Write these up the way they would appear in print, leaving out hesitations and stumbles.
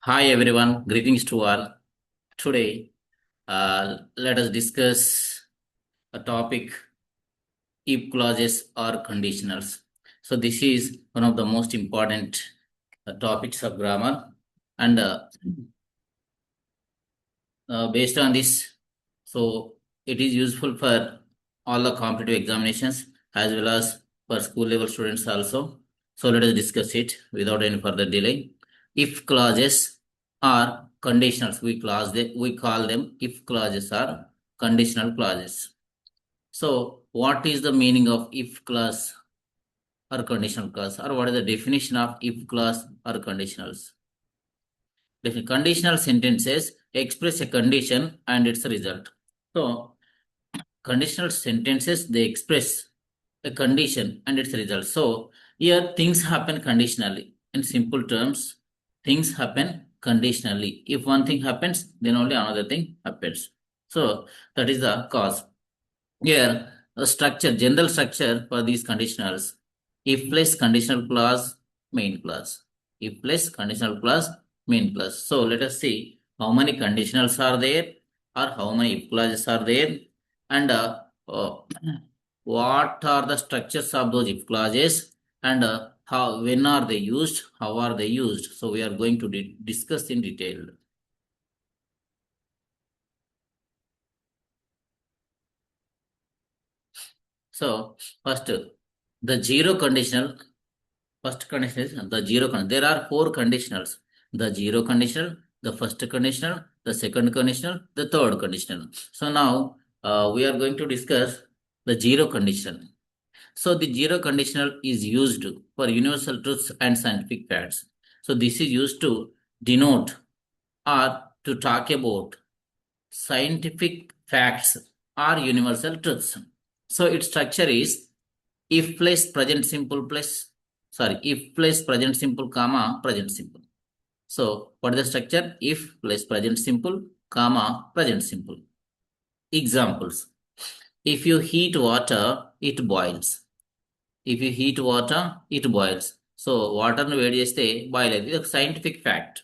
Hi everyone, greetings to all. Today, let us discuss a topic: if clauses or conditionals. So this is one of the most important topics of grammar, and based on this, so it is useful for all the competitive examinations as well as for school level students also. So let us discuss it without any further delay. If clauses are conditionals, we call them if clauses are conditional clauses. So what is the meaning of if clause or conditional clause, or what is the definition of if clause or conditionals? Conditional sentences express a condition and its result. So conditional sentences, they express a condition and its result. So here things happen conditionally. In simple terms, things happen conditionally. If one thing happens, then only another thing happens. So that is the cause. Here, a structure, general structure for these conditionals: if plus conditional clause, main clause. If plus conditional clause, main clause. So let us see how many conditionals are there, or how many if clauses are there, and what are the structures of those if clauses, and how, when are they used, how are they used. So we are going to discuss in detail. So first, the zero conditional. First condition is the zero conditional. There are four conditionals: the zero conditional, the first conditional, the second conditional, the third conditional. So now we are going to discuss the zero conditional. So the zero conditional is used for universal truths and scientific facts. So this is used to denote or to talk about scientific facts or universal truths. So its structure is if plus present simple plus, if plus present simple comma present simple. So what is the structure? If plus present simple comma present simple. Examples: if you heat water, it boils. If you heat water, it boils. So water nu వేడి చేస్తే boil అయింది. ఇది ఒక scientific fact.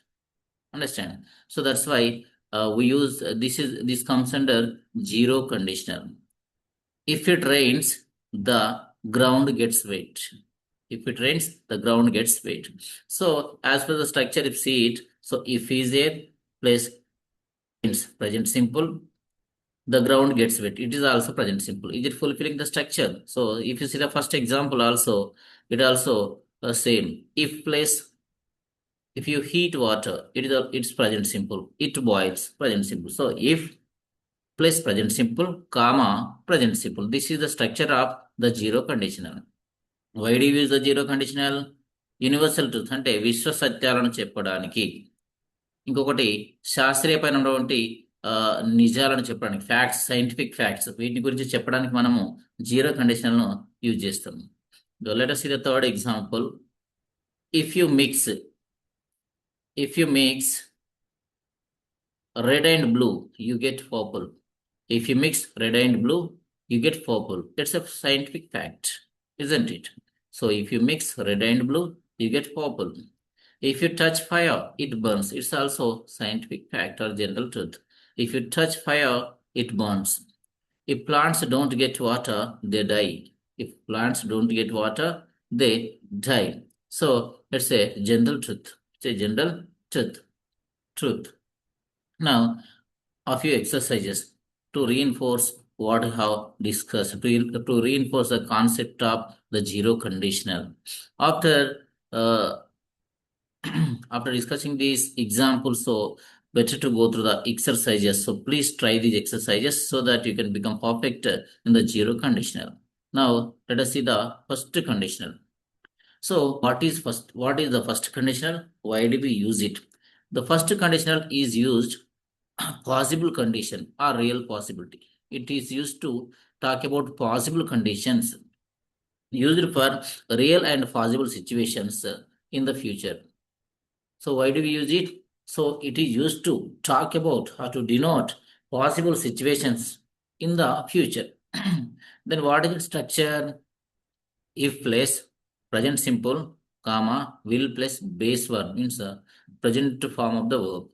Understand? So that's why we use this comes under zero conditional. If it rains, the ground gets wet. If it rains, the ground gets wet. So as per the structure, if see it, so if is there place present simple, the ground gets wet, it is also present simple. Is it fulfilling the structure? So if you see the first example also, it also same. If place, if you heat water, it's present simple, it boils, present simple. So if plus present simple comma present simple, this is the structure of the zero conditional. Why do you use the zero conditional? Universal truth అంటే విశ్వ సత్యాలను చెప్పడానికి, ఇంకొకటి శాస్త్రీయమైనటువంటి నిజాలను చెప్పడానికి, facts, scientific facts, వీటి గురించి చెప్పడానికి మనము జీరో కండిషనల్ను యూజ్ చేస్తాం. Let us see the third example. if you mix red and blue, you get purple. If you mix red and blue, you get purple. It's a scientific fact, isn't it? So if you mix red and blue, you get purple. If you touch fire, it burns. It's also scientific fact or general truth. If you touch fire, it burns. If plants don't get water, they die. If plants don't get water, they die. So it's a general truth. It's a general truth. Now, a few exercises to reinforce what I have discussed, to reinforce the concept of the zero conditional. After after discussing these examples, so better to go through the exercises. So please try these exercises so that you can become perfect in the zero conditional. Now let us see the first conditional. So what is the first conditional? Why do we use it? The first conditional is used possible condition or real possibility. It is used to talk about possible conditions used for real and possible situations in the future. So why do we use it? So it is used to talk about or to denote possible situations in the future. Then what is its structure? If plus present simple comma will plus base verb, means present form of the verb.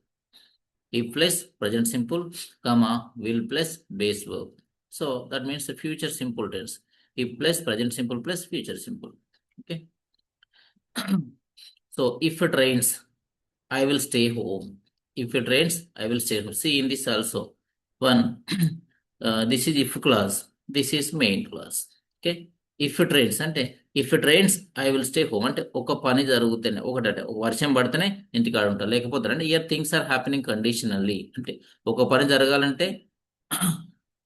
If plus present simple, comma, will plus base verb. So that means the future simple tense. If plus present simple plus future simple. Okay. So if it rains, I will stay home. If it rains, I will stay home. See in this also. One, this is if clause. This is main clause. Okay. If it rains, అంటే if it rains I will stay home అంటే ఒక పని జరుగుతేనే ఒకటంటే ఒక వర్షం పడితేనే ఇంటికాడ ఉంటా లేకపోతే అంటే here things are happening conditionally అంటే ఒక పని జరగాలంటే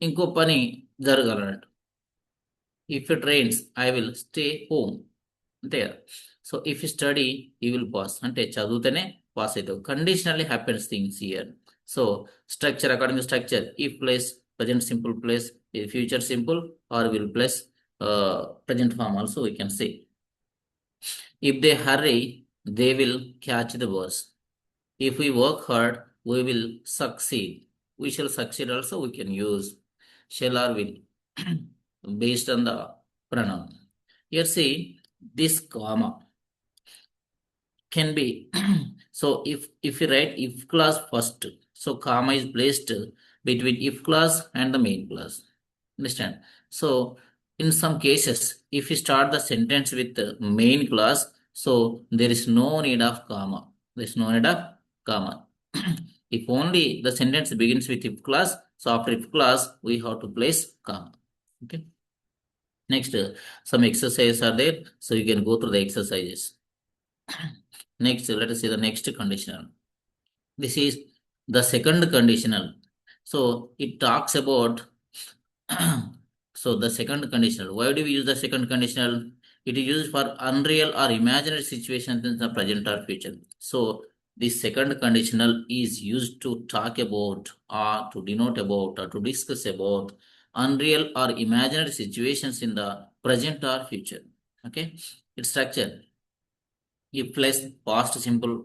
ఇంకో పని జరగాలన్నట్టు. If it rains I will stay home అంతే కదా. So if you study you will pass అంటే చదివితేనే పాస్ అవుతావు. Conditionally happens things here. So structure according to structure if plus present simple plus future simple or will plus present form also we can say. If they hurry, they will catch the bus. If we work hard, we will succeed. We shall succeed also we can use shall or will based on the pronoun. Here see this comma can be so if you write if clause first, so comma is placed between if clause and the main clause. Understand? So in some cases, if you start the sentence with the main clause, so there is no need of comma. There is no need of comma. If only the sentence begins with if clause, so after if clause, we have to place comma. Okay. Next, some exercises are there, so you can go through the exercises. Next, let us see the next conditional. This is the second conditional. So it talks about so the second conditional. Why do we use the second conditional? It is used for unreal or imaginary situations in the present or future. So the second conditional is used to talk about or to denote about or to discuss about unreal or imaginary situations in the present or future. Okay. Its structure. If plus past simple,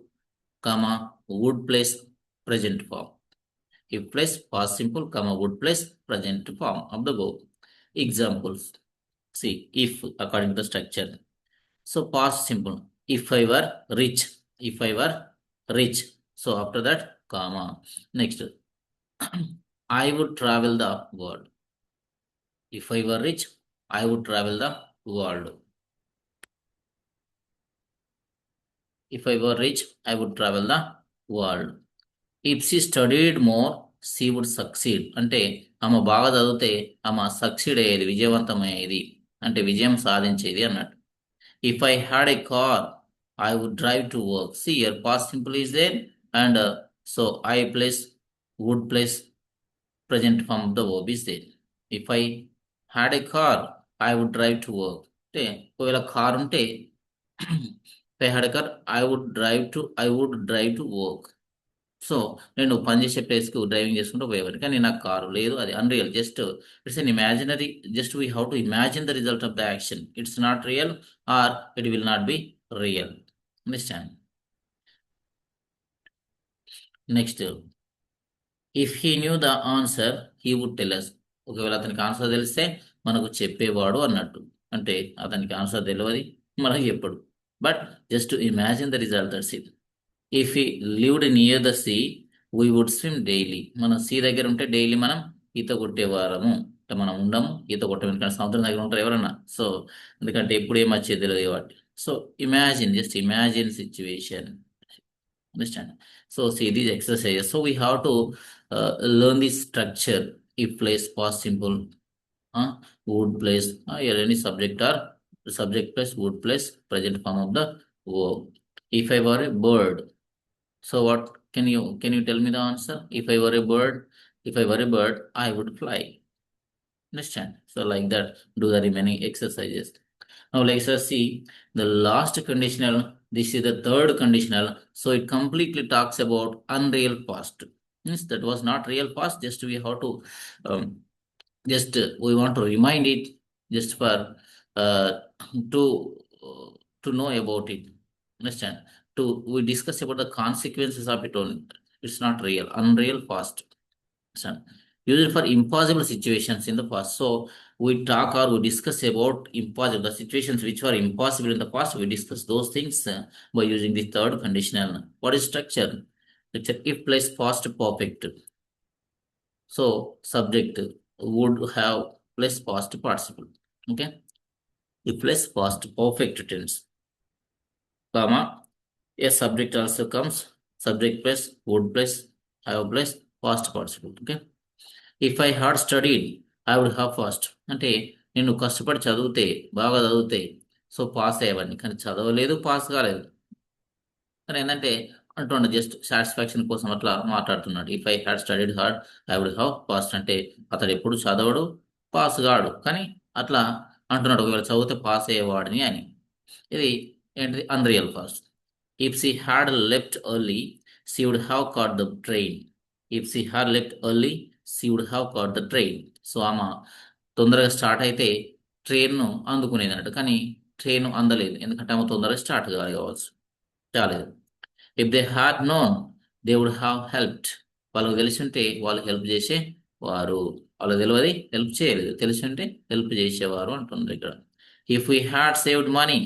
comma, would plus present form. If plus past simple, comma, would plus present form of the verb. Examples. See, if according to the structure. So past simple. If I were rich. If I were rich. So after that, comma. Next. I would travel the world. If I were rich, I would travel the world. If I were rich, I would travel the world. If she studied more, she would succeed. అంటే ఆమె బాగా చదివితే ఆమె succeed అయ్యేది, విజయవంతమయ్యేది అంటే విజయం సాధించేది అన్నట్టు. If I had a car, I would drive to work. See, your past simple is there, and so I place would place present form of the verb is there. If I had a car, I would drive to work. అంటే ఒకవేళ car ఉంటే if I had a car, I would drive to work. So నేను పని చేసే ప్లేస్కి driving చేసుకుంటూ పోయేవాడిని, కానీ నాకు కారు లేదు, అది unreal. Just it's an imaginary, just we how to imagine the result of the action. It's not real or it will not be real. Understand? Next, if he knew the answer he would tell us. ఒకవేళ అతనికి answer తెలిస్తే మనకు చెప్పేవాడు అన్నట్టు. అంటే అతనికి answer తెలియదు, మనకు చెప్పడు, but just imagine the result. That's it. If we lived near the sea we would swim daily. మనం సీ దగ్గర ఉంటే డైలీ మనం ఈత కొట్టేవారము. అంటే మనం ఉండము, ఈత కొట్టము, ఎందుకంటే సముద్రం దగ్గర ఉంటారు ఎవరన్నా. సో ఎందుకంటే ఎప్పుడు ఏం వచ్చేది తెలియదు కాబట్టి. So imagine, just imagine situation. Understand? So see these exercises. So we have to learn this structure. If place past simple, would place any subject or subject plus would place present form of the verb. If I were a bird, so what can you tell me the answer? If I were a bird, I would fly. Understand? So like that, do the remaining exercises. Now let us see the last conditional. This is the third conditional. So it completely talks about unreal past. Means that was not real past. Just we have to just we want to remind it just for uh, to to know about it. Understand? We discuss about the consequences of it only. It's not real, unreal past. Understand? used for impossible situations in the past. So we talk or we discuss about impossible, the situations which were impossible in the past. We discuss those things by using the third conditional. What is structure? Structure if plus past perfect. So subject would have plus past participle. Okay. If plus past perfect tense, comma, a subject also comes. Subject plus would plus have plus past participle. Okay. If I had studied I would have first అంటే నేను కష్టపడి చదివితే బాగా చదివితే so pass అయ్యేవాడిని కానీ చదవలేదు pass కాలేదు కానీ ఏంటంటే అంటుండే జస్ట్ సాటిస్ఫాక్షన్ కోసం అట్లా మాట్లాడుతున్నాడు if I had studied hard I would have passed అంటే అతడు ఎప్పుడు చదవడు పాస్ కాడు కానీ అట్లా అంటున్నాడు ఒకవేళ చదివితే పాస్ అయ్యేవాడిని అని ఇది ఏంటిది unreal past if she had left early she would have caught the train if she had left early she would have caught the train so ఆమె తొందరగా స్టార్ట్ అయితే ట్రైన్ను అందుకునేది అన్నట్టు కానీ ట్రైన్ అందలేదు ఎందుకంటే ఆమె తొందరగా స్టార్ట్ కావచ్చు కాలేదు if they had known they would have helped వాళ్ళకి తెలిసి ఉంటే వాళ్ళు హెల్ప్ చేసే వారు వాళ్ళకి తెలియదు హెల్ప్ చేయలేదు తెలిసి ఉంటే హెల్ప్ చేసేవారు అంటున్నారు ఇక్కడ if we had saved money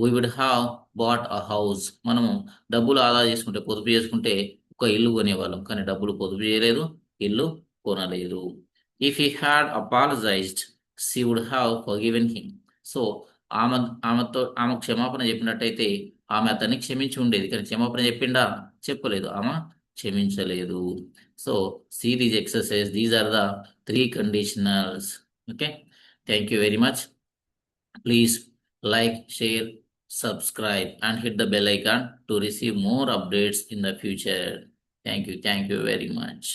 we would have bought a house మనము డబ్బులు ఆదా చేసుకుంటే పొదుపు చేసుకుంటే ఒక ఇల్లు కొనేవాళ్ళం కానీ డబ్బులు పొదుపు చేయలేదు ఇల్లు కొనలేదు if he had apologised she would have forgiven him so ఆమె ఆమె క్షమాపణ చెప్పినట్టయితే ఆమె అతన్ని క్షమించి ఉండేది కానీ క్షమాపణ చెప్పిండా చెప్పలేదు ఆమె క్షమించలేదు so see these exercise these are the three conditionals okay thank you very much please like share subscribe and hit the bell icon to receive more updates in the future. Thank you very much.